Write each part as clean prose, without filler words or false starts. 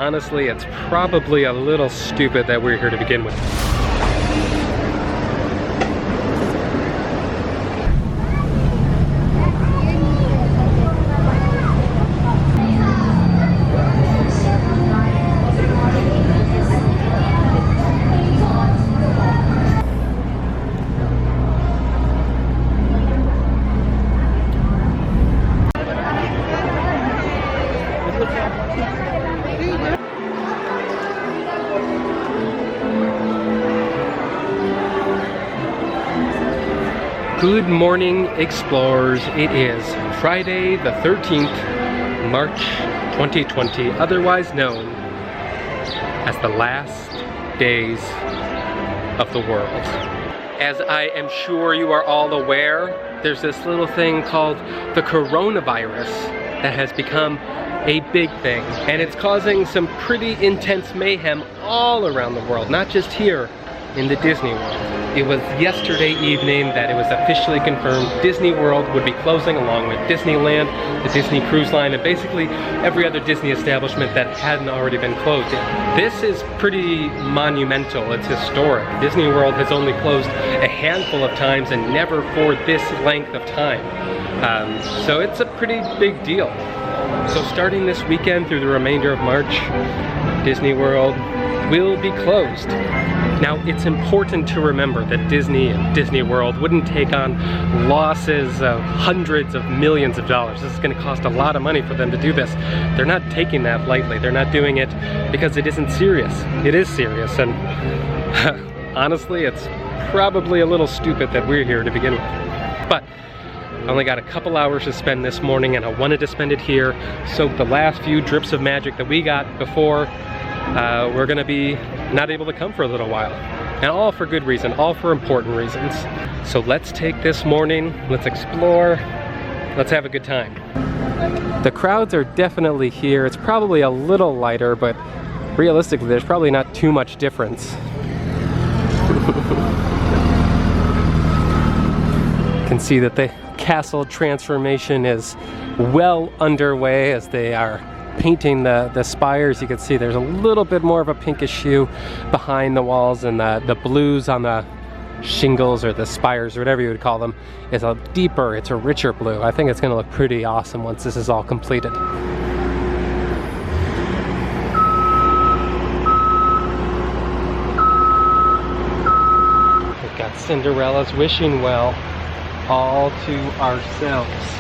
honestly, it's probably a little stupid that we're here to begin with. Good morning, explorers. It is Friday the 13th, March 2020, otherwise known as the last days of the world. As I am sure you are all aware, there's this little thing called the coronavirus that has become a big thing, and it's causing some pretty intense mayhem all around the world, not just here in the Disney World. It was yesterday evening that it was officially confirmed Disney World would be closing, along with Disneyland, the Disney Cruise Line, and basically every other Disney establishment that hadn't already been closed. This is pretty monumental, it's historic. Disney World has only closed a handful of times and never for this length of time. So it's a pretty big deal. So starting this weekend through the remainder of March, Disney World will be closed. Now, it's important to remember that Disney and Disney World wouldn't take on losses of hundreds of millions of dollars. This is going to cost a lot of money for them to do this. They're not taking that lightly. They're not doing it because it isn't serious. It is serious, and honestly, it's probably a little stupid that we're here to begin with. But I only got a couple hours to spend this morning, and I wanted to spend it here, soak the last few drips of magic that we got before we're gonna be not able to come for a little while. And all for good reason, all for important reasons. So let's take this morning, let's explore, let's have a good time. The crowds are definitely here. It's probably a little lighter, but realistically there's probably not too much difference. You can see that the castle transformation is well underway as they are painting the spires. You can see there's a little bit more of a pinkish hue behind the walls, and the blues on the shingles or the spires or whatever you would call them is a deeper, it's a richer blue. I think it's going to look pretty awesome once this is all completed. We've got Cinderella's wishing well all to ourselves.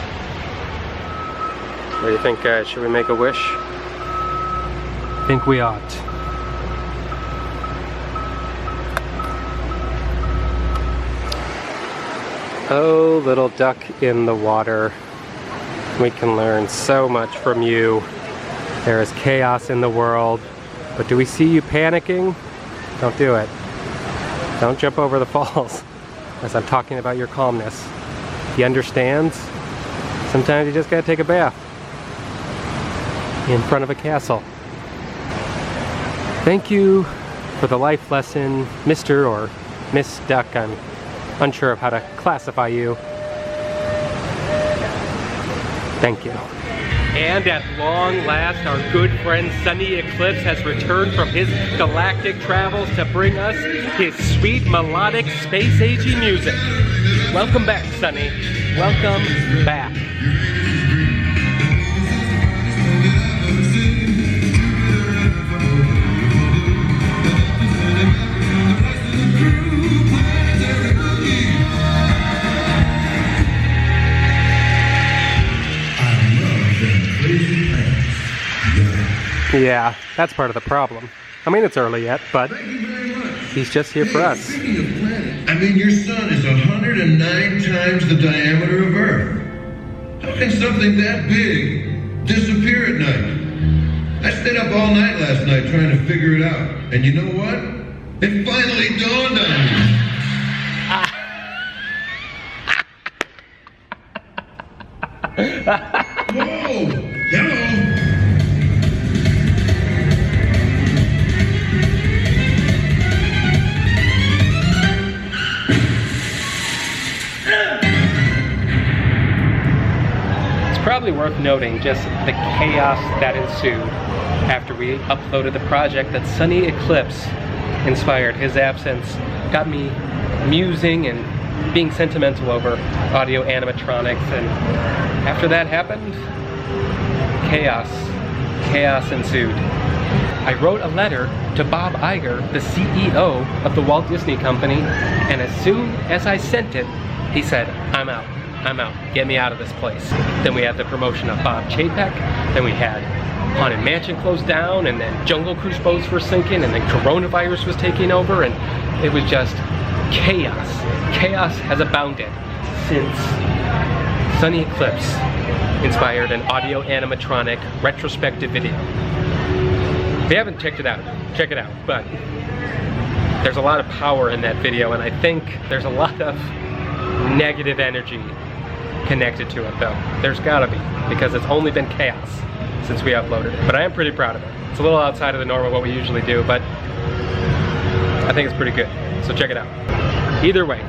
What do you think, guys? Should we make a wish? I think we ought. Oh, little duck in the water. We can learn so much from you. There is chaos in the world, but do we see you panicking? Don't do it. Don't jump over the falls as I'm talking about your calmness. He understands. Sometimes you just gotta take a bath in front of a castle. Thank you for the life lesson, Mr. or Miss Duck. I'm unsure of how to classify you. Thank you. And at long last, our good friend Sunny Eclipse has returned from his galactic travels to bring us his sweet melodic space-agey music. Welcome back, Sunny. Welcome back. Yeah, that's part of the problem. I mean, it's early yet, but he's just here for us. I mean, your sun is 109 times the diameter of Earth. How can something that big disappear at night? I stayed up all night last night trying to figure it out. And you know what? It finally dawned on me. Whoa! Hello! Probably worth noting just the chaos that ensued after we uploaded the project that Sunny Eclipse inspired. His absence got me musing and being sentimental over audio animatronics, and after that happened, chaos ensued. I wrote a letter to Bob Iger, the CEO of the Walt Disney Company, and as soon as I sent it, he said, I'm out, get me out of this place. Then we had the promotion of Bob Chapek, then we had Haunted Mansion closed down, and then Jungle Cruise boats were sinking, and then coronavirus was taking over, and it was just chaos. Chaos has abounded since Sunny Eclipse inspired an audio animatronic retrospective video. If you haven't checked it out, check it out. But there's a lot of power in that video, and I think there's a lot of negative energy connected to it, though. There's gotta be, because it's only been chaos since we uploaded it. But I am pretty proud of it. It's a little outside of the norm of what we usually do, but I think it's pretty good. So check it out. Either way,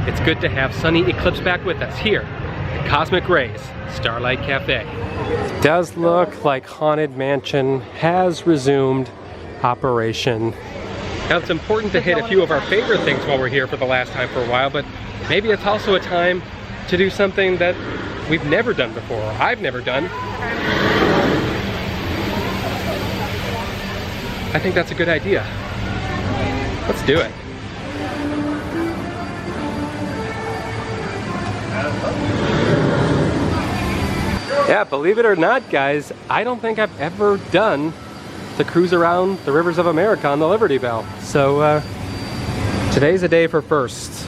it's good to have Sunny Eclipse back with us here at Cosmic Rays Starlight Cafe. It does look like Haunted Mansion has resumed operation. Now, it's important to hit a few of our favorite things while we're here for the last time for a while, but maybe it's also a time to do something that we've never done before, or I've never done. I think that's a good idea. Let's do it. Yeah, believe it or not, guys, I don't think I've ever done the cruise around the rivers of America on the Liberty Bell. So today's a day for firsts.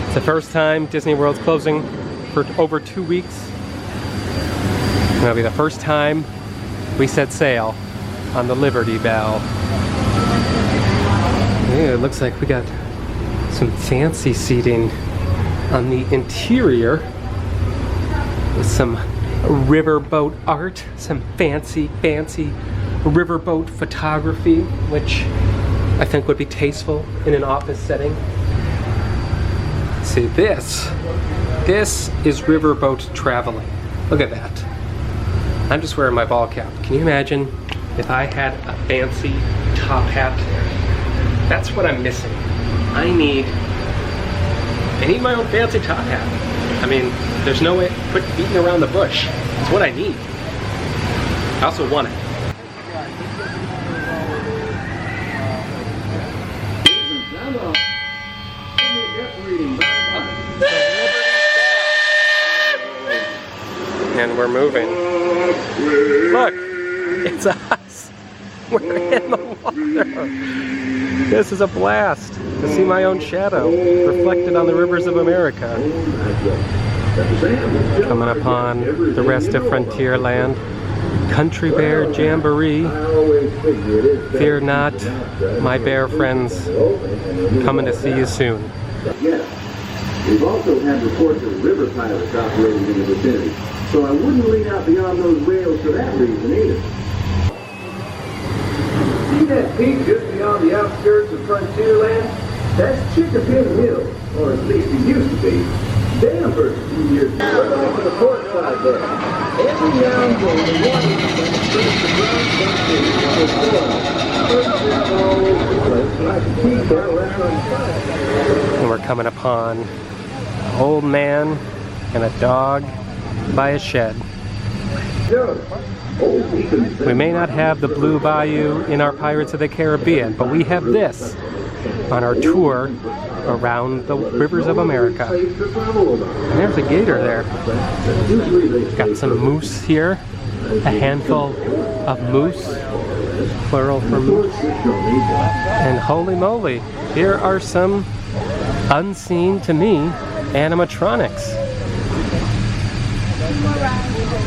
It's the first time Disney World's closing for over 2 weeks. It'll be the first time we set sail on the Liberty Bell. Yeah, it looks like we got some fancy seating on the interior with some riverboat art, some fancy riverboat photography, which I think would be tasteful in an office setting. See, this is riverboat traveling. Look at that. I'm just wearing my ball cap. Can you imagine if I had a fancy top hat? That's what I'm missing. I need my own fancy top hat. I mean, there's no way to quit beating around the bush. It's what I need. I also want it. And we're moving. Look, it's us. We're in the water. This is a blast to see my own shadow reflected on the rivers of America. Coming upon the rest of Frontierland. Country Bear Jamboree. Fear not, my bear friends. Coming to see you soon. We've also had reports of river pirates operating in the vicinity, so I wouldn't lean out beyond those rails for that reason either. See that peak just beyond the outskirts of Frontierland? That's Chickapin Hill, or at least it used to be. Danvers a few years ago. We're off to the port side there. Every now and then, the water brings the ground back to and we're coming upon an old man and a dog by a shed. We may not have the Blue Bayou in our Pirates of the Caribbean, but we have this on our tour around the rivers of America. And there's a gator there. Got some moose here, a handful of moose, plural for moose. And holy moly, here are some unseen to me animatronics.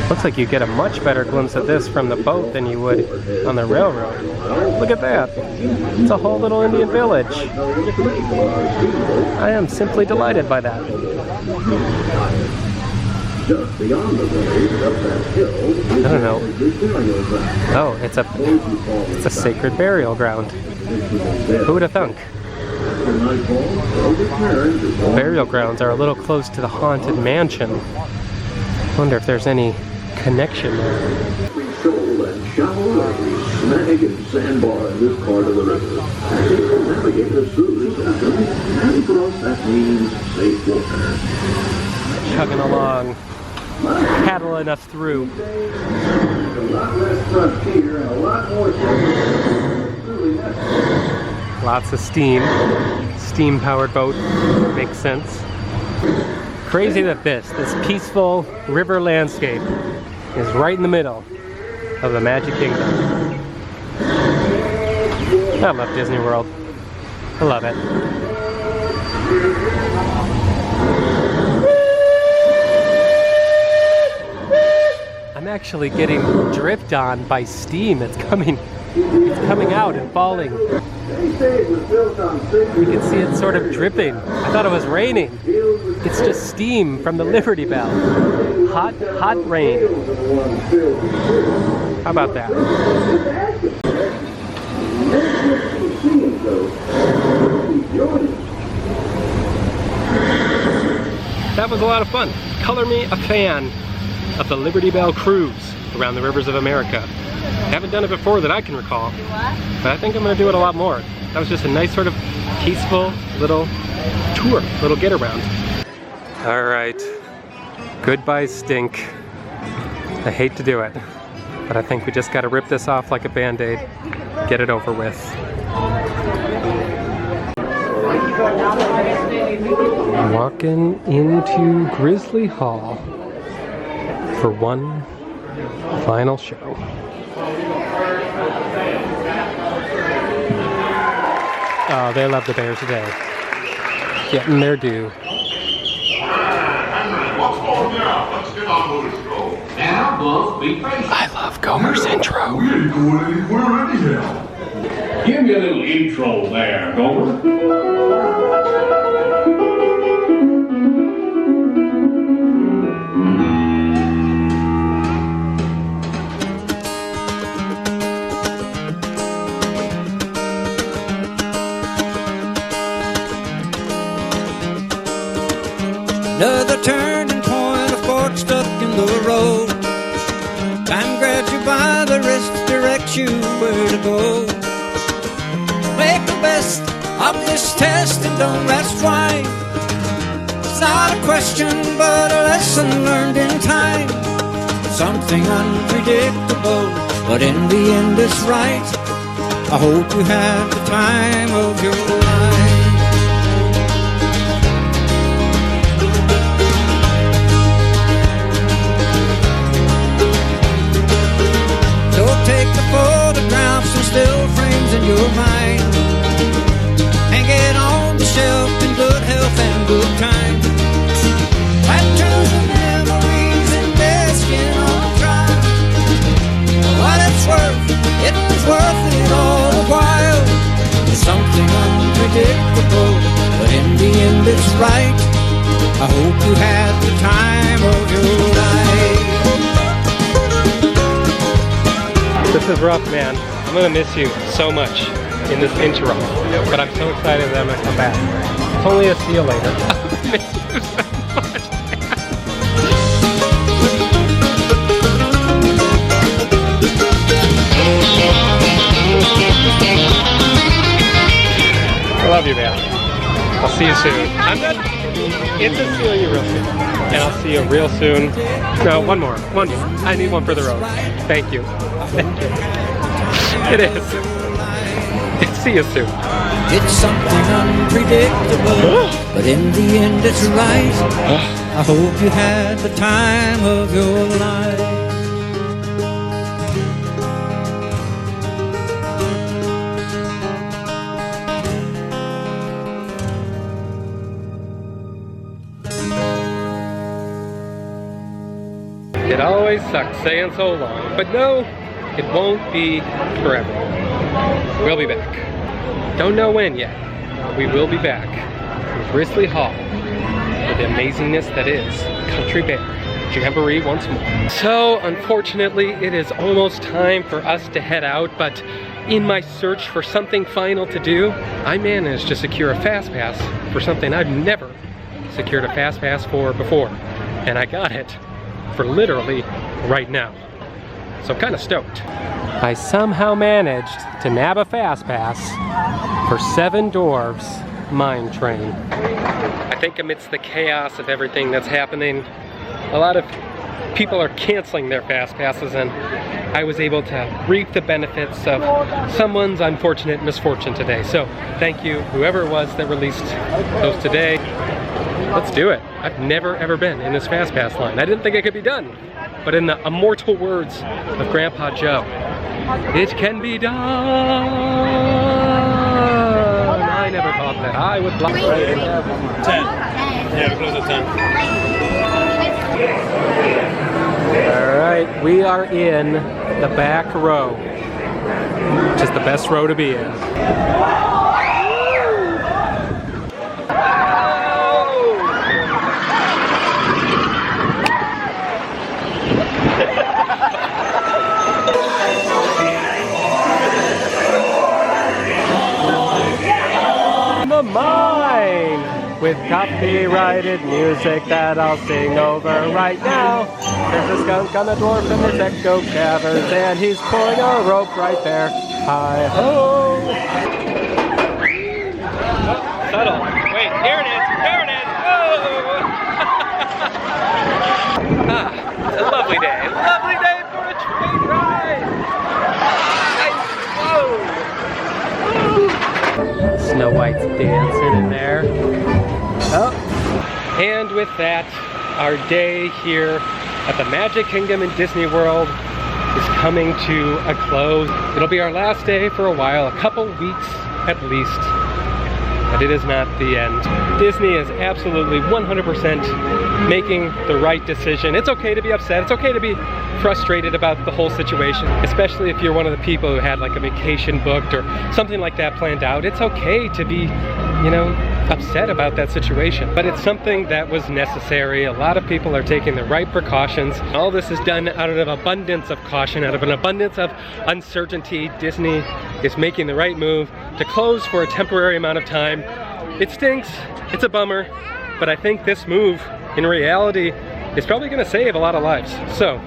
Looks like you get a much better glimpse of this from the boat than you would on the railroad. Look at that. It's a whole little Indian village. I am simply delighted by that. I don't know. Oh, it's a sacred burial ground. Who would have thunk? Burial grounds are a little close to the Haunted Mansion. Wonder if there's any connection there. shallow every snag and sandbar in this part of the river. They will navigate us through this system, and for us that means safe water. Chugging along. Paddling us through. A lot less frontier and a lot more truly necessary. Lots of steam. Steam-powered boat. Makes sense. Crazy that this peaceful river landscape is right in the middle of the Magic Kingdom. I love Disney World. I love it. I'm actually getting dripped on by steam. It's coming out and falling. You can see it sort of dripping. I thought it was raining. It's just steam from the Liberty Bell. Hot rain. How about that? That was a lot of fun. Color me a fan of the Liberty Bell cruise around the rivers of America. Haven't done it before that I can recall, but I think I'm going to do it a lot more. That was just a nice sort of peaceful little tour, little get around. All right, goodbye stink. I hate to do it, but I think we just got to rip this off like a band-aid, get it over with. Walking into Grizzly Hall for one final show. Oh, they love the Bears today. Getting their due. I love Gomer's intro. We ain't going anywhere anyhow. Give me a little intro there, Gomer. Another turning point, a fork stuck in the road. Time grabs you by the wrist, directs you where to go. Make the best of this test and don't ask why. It's not a question, but a lesson learned in time. Something unpredictable, but in the end it's right. I hope you had the time of your life. Take the photographs and still frames in your mind. Hang it on the shelf in good health and good time. Captures the memories and basking on trial. What it's worth, it was worth it all the while. It's something unpredictable, but in the end it's right. I hope you had the time of your life. This is rough, man. I'm gonna miss you so much in this intro, but I'm so excited that I'm gonna come back. It's only a see you later. I miss you so much, I love you, man. I'll see you soon. I'm not. It's a see you real soon, and I'll see you real soon. No, one more. I need one for the road. Thank you. Thank you. It is. See you soon. It's something unpredictable, but in the end it's right. I hope you had the time of your life. It always sucks saying so long, but no, it won't be forever. We'll be back. Don't know when yet. We will be back in Grizzly Hall for the amazingness that is Country Bear Jamboree once more. So, unfortunately, it is almost time for us to head out, but in my search for something final to do, I managed to secure a fast pass for something I've never secured a fast pass for before, and I got it for literally right now. So I'm kind of stoked. I somehow managed to nab a fast pass for 7 Dwarves Mine Train. I think amidst the chaos of everything that's happening, a lot of people are canceling their fast passes, and I was able to reap the benefits of someone's unfortunate misfortune today. So thank you, whoever it was that released those today. Let's do it. I've never ever been in this fast pass line. I didn't think it could be done, but in the immortal words of Grandpa Joe, it can be done. I never thought that I would fly. 10. Yeah, we close at 10. All right, we are in the back row, which is the best row to be in. The mine with copyrighted music that I'll sing over right now. There's a skunk on the dwarf and there's echo caverns, and he's pulling a rope right there. Hi-ho! Subtle. Wait, here it is! Here it is! Whoa! It's a lovely day. A lovely day for a train ride! Whoa! Snow White's dancing in there. Oh. And with that, our day here at the Magic Kingdom in Disney World is coming to a close. It'll be our last day for a while, a couple weeks at least, but it is not the end. Disney is absolutely 100% making the right decision. It's okay to be upset, it's okay to be frustrated about the whole situation, especially if you're one of the people who had like a vacation booked or something like that planned out. It's okay to be, you know, upset about that situation, but it's something that was necessary. A lot of people are taking the right precautions. All this is done out of an abundance of caution, out of an abundance of uncertainty. Disney is making the right move to close for a temporary amount of time. It stinks, it's a bummer, but I think this move in reality is probably gonna save a lot of lives. So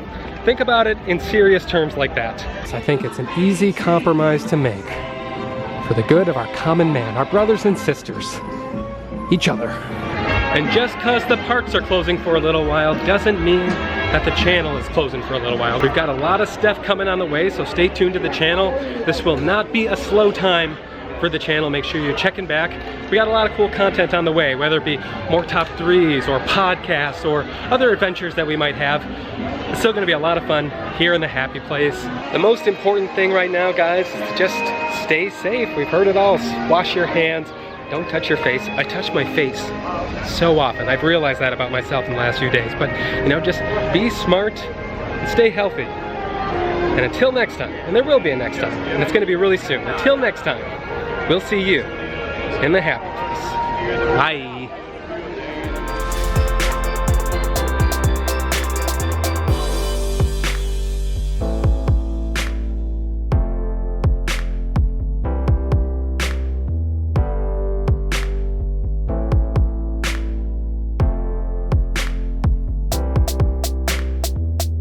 think about it in serious terms like that. So I think it's an easy compromise to make for the good of our common man, our brothers and sisters, each other. And just because the parks are closing for a little while doesn't mean that the channel is closing for a little while. We've got a lot of stuff coming on the way, so stay tuned to the channel. This will not be a slow time for the channel. Make sure you're checking back. We got a lot of cool content on the way, whether it be more top 3s or podcasts or other adventures that we might have. It's still gonna be a lot of fun here in the happy place. The most important thing right now, guys, is to just stay safe. We've heard it all. Wash your hands. Don't touch your face. I touch my face so often. I've realized that about myself in the last few days. But, you know, just be smart and stay healthy. And until next time, and there will be a next time, and it's gonna be really soon. Until next time, we'll see you in the happy place. Bye.